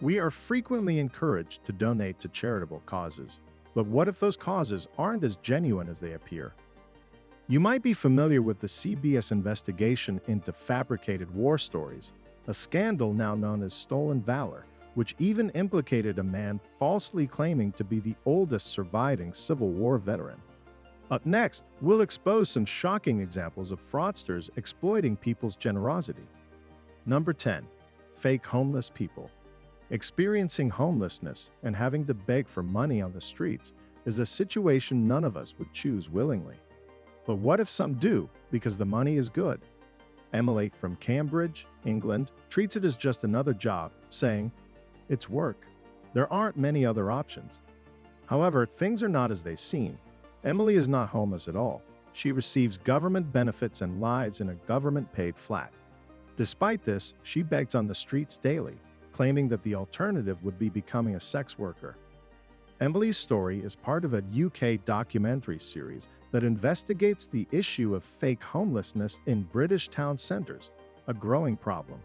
We are frequently encouraged to donate to charitable causes, but what if those causes aren't as genuine as they appear? You might be familiar with the CBS investigation into fabricated war stories, a scandal now known as Stolen Valor, which even implicated a man falsely claiming to be the oldest surviving Civil War veteran. Up next, we'll expose some shocking examples of fraudsters exploiting people's generosity. Number 10. Fake homeless people. Experiencing homelessness and having to beg for money on the streets is a situation none of us would choose willingly. But what if some do because the money is good? Emily from Cambridge, England, treats it as just another job, saying, "It's work. There aren't many other options." However, things are not as they seem. Emily is not homeless at all. She receives government benefits and lives in a government-paid flat. Despite this, she begs on the streets daily, claiming that the alternative would be becoming a sex worker. Emily's story is part of a UK documentary series that investigates the issue of fake homelessness in British town centres, a growing problem.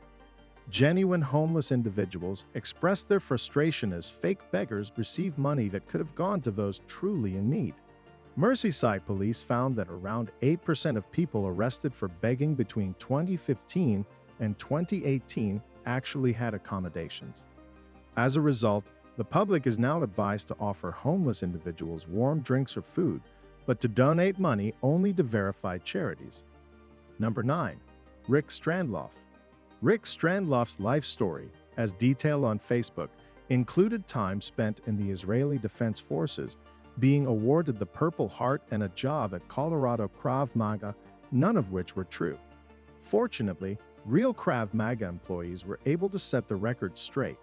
Genuine homeless individuals express their frustration as fake beggars receive money that could have gone to those truly in need. Merseyside police found that around 8% of people arrested for begging between 2015 and 2018 actually had accommodations. As a result, the public is now advised to offer homeless individuals warm drinks or food, but to donate money only to verified charities. Number 9. Rick Strandloff. Rick Strandloff's life story, as detailed on Facebook, included time spent in the Israeli Defense Forces, being awarded the Purple Heart and a job at Colorado Krav Maga, none of which were true. Fortunately, real Krav Maga employees were able to set the record straight,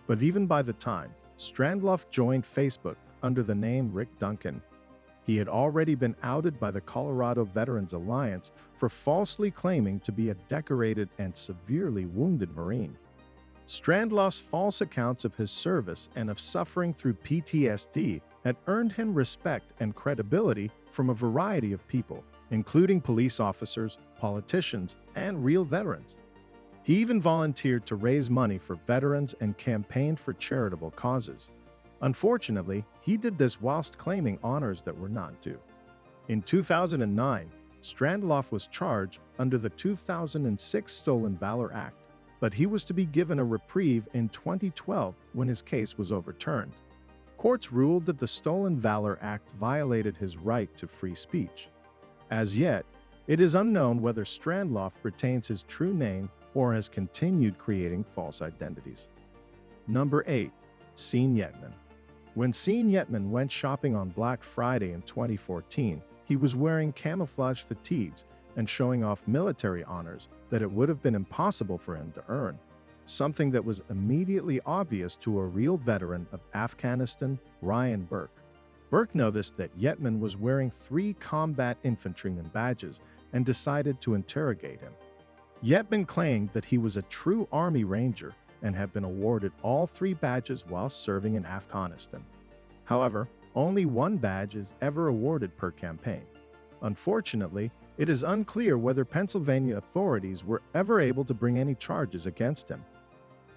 but even by the time Strandloff joined Facebook under the name Rick Duncan, he had already been outed by the Colorado Veterans Alliance for falsely claiming to be a decorated and severely wounded Marine. Strandloff's false accounts of his service and of suffering through PTSD had earned him respect and credibility from a variety of people, including police officers, politicians, and real veterans. He even volunteered to raise money for veterans and campaigned for charitable causes. Unfortunately, he did this whilst claiming honors that were not due. In 2009, Strandloff was charged under the 2006 Stolen Valor Act, but he was to be given a reprieve in 2012 when his case was overturned. Courts ruled that the Stolen Valor Act violated his right to free speech. As yet, it is unknown whether Strandloff retains his true name or has continued creating false identities. Number 8. Sean Yetman. When Sean Yetman went shopping on Black Friday in 2014, he was wearing camouflage fatigues and showing off military honors that it would have been impossible for him to earn, something that was immediately obvious to a real veteran of Afghanistan, Ryan Burke. Burke noticed that Yetman was wearing 3 combat infantryman badges and decided to interrogate him. Yetman claimed that he was a true Army Ranger and had been awarded all 3 badges while serving in Afghanistan. However, only 1 badge is ever awarded per campaign. Unfortunately, it is unclear whether Pennsylvania authorities were ever able to bring any charges against him.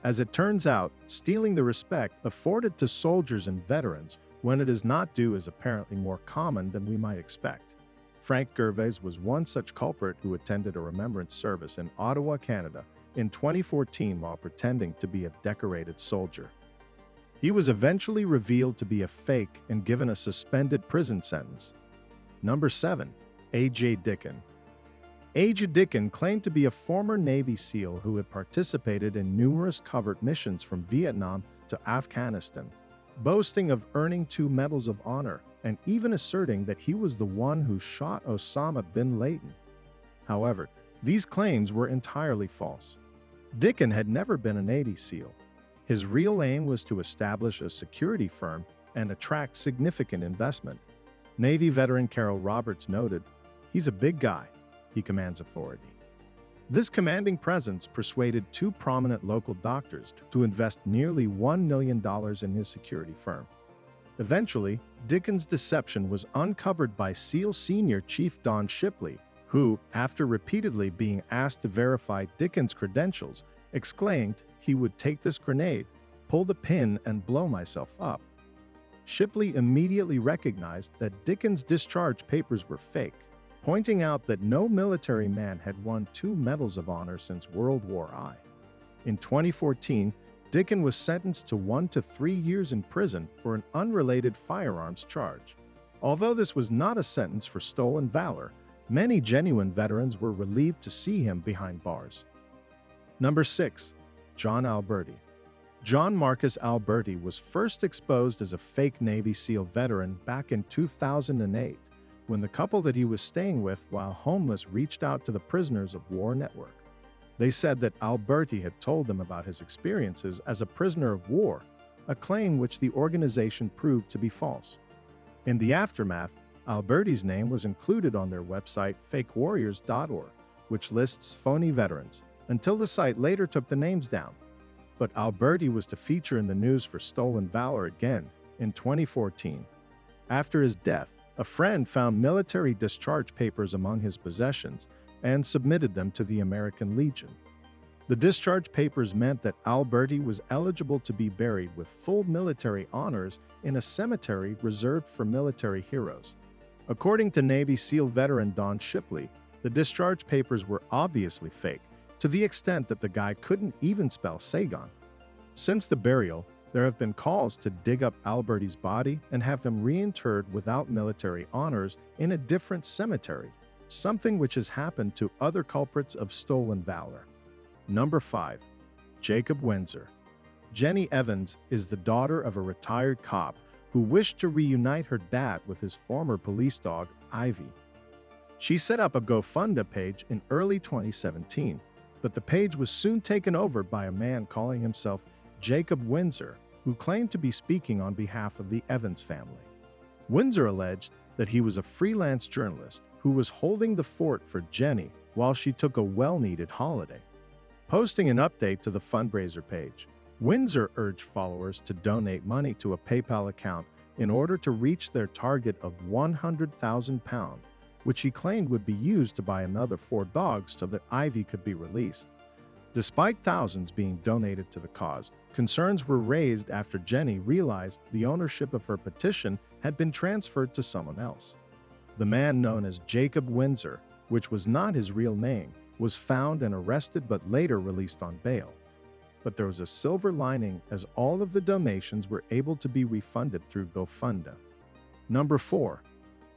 As it turns out, stealing the respect afforded to soldiers and veterans when it is not due is apparently more common than we might expect. Frank Gervais was one such culprit who attended a remembrance service in Ottawa, Canada, in 2014 while pretending to be a decorated soldier. He was eventually revealed to be a fake and given a suspended prison sentence. Number 7. A.J. Dicken. A.J. Dicken claimed to be a former Navy SEAL who had participated in numerous covert missions from Vietnam to Afghanistan, boasting of earning 2 Medals of Honor and even asserting that he was the one who shot Osama bin Laden. However, these claims were entirely false. Dicken had never been a Navy SEAL. His real aim was to establish a security firm and attract significant investment. Navy veteran Carol Roberts noted, "He's a big guy. He commands authority." This commanding presence persuaded 2 prominent local doctors to invest nearly $1 million in his security firm. Eventually, Dicken's deception was uncovered by SEAL Senior Chief Don Shipley, who, after repeatedly being asked to verify Dicken's credentials, exclaimed he would take this grenade, pull the pin and blow myself up. Shipley immediately recognized that Dickens' discharge papers were fake, pointing out that no military man had won 2 Medals of Honor since World War I. In 2014, Dickens was sentenced to 1 to 3 years in prison for an unrelated firearms charge. Although this was not a sentence for stolen valor, many genuine veterans were relieved to see him behind bars. Number 6. John Alberti. John Marcus Alberti was first exposed as a fake Navy SEAL veteran back in 2008, when the couple that he was staying with while homeless reached out to the Prisoners of War Network. They said that Alberti had told them about his experiences as a prisoner of war, a claim which the organization proved to be false. In the aftermath, Alberti's name was included on their website fakewarriors.org, which lists phony veterans, until the site later took the names down. But Alberti was to feature in the news for Stolen Valor again in 2014. After his death, a friend found military discharge papers among his possessions and submitted them to the American Legion. The discharge papers meant that Alberti was eligible to be buried with full military honors in a cemetery reserved for military heroes. According to Navy SEAL veteran Don Shipley, the discharge papers were obviously fake, to the extent that the guy couldn't even spell Saigon. Since the burial, there have been calls to dig up Alberti's body and have him reinterred without military honors in a different cemetery, something which has happened to other culprits of stolen valor. Number 5. Jacob Windsor. Jenny Evans is the daughter of a retired cop who wished to reunite her dad with his former police dog, Ivy. She set up a GoFundMe page in early 2017, but the page was soon taken over by a man calling himself Jacob Windsor, who claimed to be speaking on behalf of the Evans family. Windsor alleged that he was a freelance journalist who was holding the fort for Jenny while she took a well-needed holiday. Posting an update to the fundraiser page, Windsor urged followers to donate money to a PayPal account in order to reach their target of £100,000, which he claimed would be used to buy another 4 dogs so that Ivy could be released. Despite thousands being donated to the cause, concerns were raised after Jenny realized the ownership of her petition had been transferred to someone else. The man known as Jacob Windsor, which was not his real name, was found and arrested but later released on bail. But there was a silver lining as all of the donations were able to be refunded through GoFundMe. Number 4.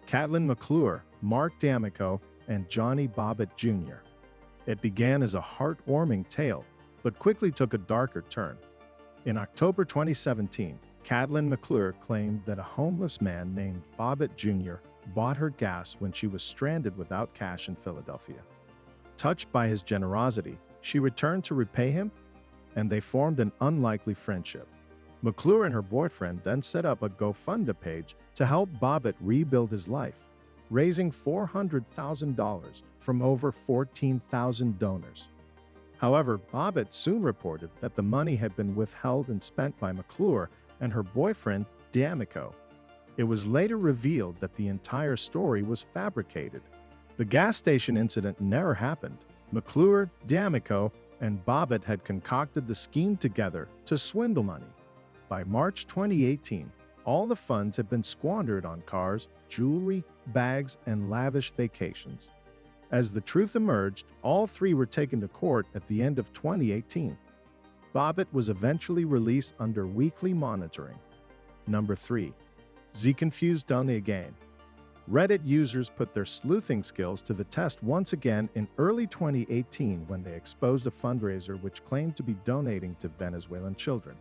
Caitlin McClure, Mark D'Amico, and Johnny Bobbitt Jr. It began as a heartwarming tale, but quickly took a darker turn. In October 2017, Caitlin McClure claimed that a homeless man named Bobbitt Jr. bought her gas when she was stranded without cash in Philadelphia. Touched by his generosity, she returned to repay him, and they formed an unlikely friendship. McClure and her boyfriend then set up a GoFundMe page to help Bobbitt rebuild his life, raising $400,000 from over 14,000 donors. However, Bobbitt soon reported that the money had been withheld and spent by McClure and her boyfriend, D'Amico. It was later revealed that the entire story was fabricated. The gas station incident never happened. McClure, D'Amico, and Bobbitt had concocted the scheme together to swindle money. By March 2018, all the funds had been squandered on cars, jewelry, bags, and lavish vacations. As the truth emerged, all 3 were taken to court at the end of 2018. Bobbitt was eventually released under weekly monitoring. Number 3. Z Confused Donne Again. Reddit users put their sleuthing skills to the test once again in early 2018 when they exposed a fundraiser which claimed to be donating to Venezuelan children.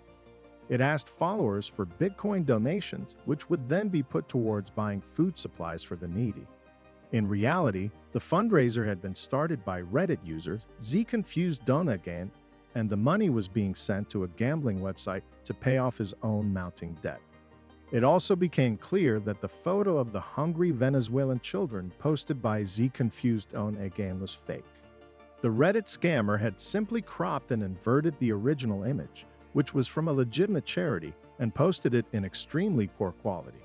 It asked followers for Bitcoin donations, which would then be put towards buying food supplies for the needy. In reality, the fundraiser had been started by Reddit users Z Confused Donne Again, and the money was being sent to a gambling website to pay off his own mounting debt. It also became clear that the photo of the hungry Venezuelan children posted by Z Confused Donne Again was fake. The Reddit scammer had simply cropped and inverted the original image, which was from a legitimate charity, and posted it in extremely poor quality.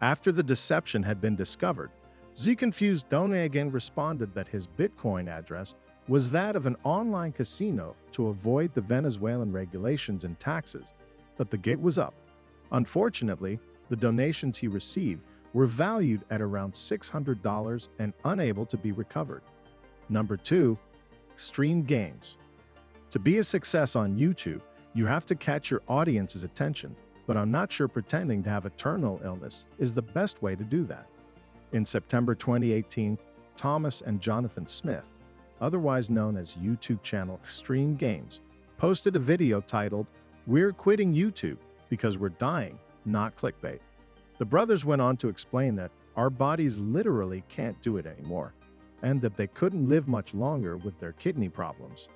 After the deception had been discovered, Z Confused Donne Again responded that his Bitcoin address was that of an online casino to avoid the Venezuelan regulations and taxes, that the gate was up. Unfortunately, the donations he received were valued at around $600 and unable to be recovered. Number 2. Stream games. To be a success on YouTube, you have to catch your audience's attention, but I'm not sure pretending to have a terminal illness is the best way to do that. In September 2018, Thomas and Jonathan Smith, otherwise known as YouTube channel Stream Games, posted a video titled, "We're quitting YouTube because we're dying, not clickbait." The brothers went on to explain that our bodies literally can't do it anymore, and that they couldn't live much longer with their kidney problems.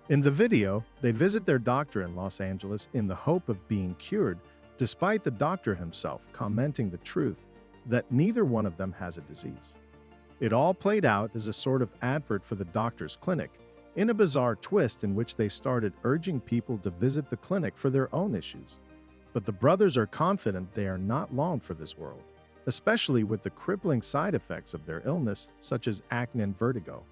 In the video, they visit their doctor in Los Angeles in the hope of being cured, despite the doctor himself commenting the truth that neither one of them has a disease. It all played out as a sort of advert for the doctor's clinic, in a bizarre twist in which they started urging people to visit the clinic for their own issues. But the brothers are confident they are not long for this world, especially with the crippling side effects of their illness, such as acne and vertigo.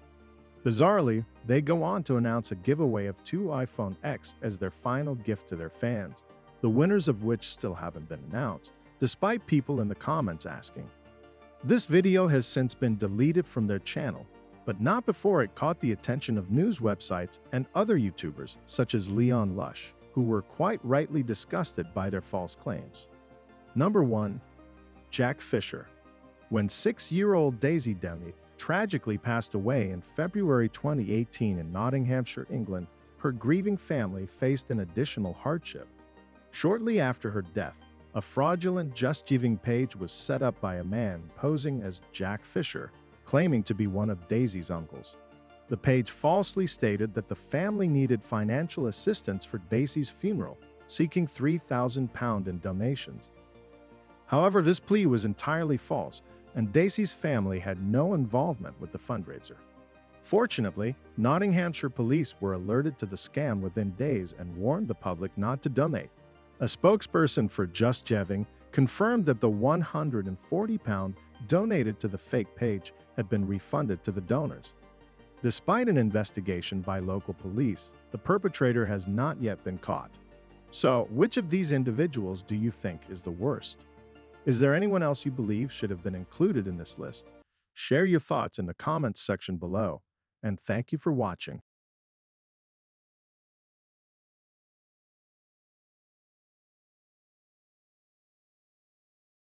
Bizarrely, they go on to announce a giveaway of 2 iPhone X as their final gift to their fans, the winners of which still haven't been announced, despite people in the comments asking. This video has since been deleted from their channel, but not before it caught the attention of news websites and other YouTubers, such as Leon Lush, who were quite rightly disgusted by their false claims. Number 1. Jack Fisher. When 6-year-old Daisy Demi tragically passed away in February 2018 in Nottinghamshire, England, her grieving family faced an additional hardship. Shortly after her death, a fraudulent Just Giving page was set up by a man posing as Jack Fisher, claiming to be one of Daisy's uncles. The page falsely stated that the family needed financial assistance for Daisy's funeral, seeking £3,000 in donations. However, this plea was entirely false, and Daisy's family had no involvement with the fundraiser. Fortunately, Nottinghamshire police were alerted to the scam within days and warned the public not to donate. A spokesperson for Just Giving confirmed that the £140 donated to the fake page had been refunded to the donors. Despite an investigation by local police, the perpetrator has not yet been caught. So, which of these individuals do you think is the worst? Is there anyone else you believe should have been included in this list? Share your thoughts in the comments section below, and thank you for watching.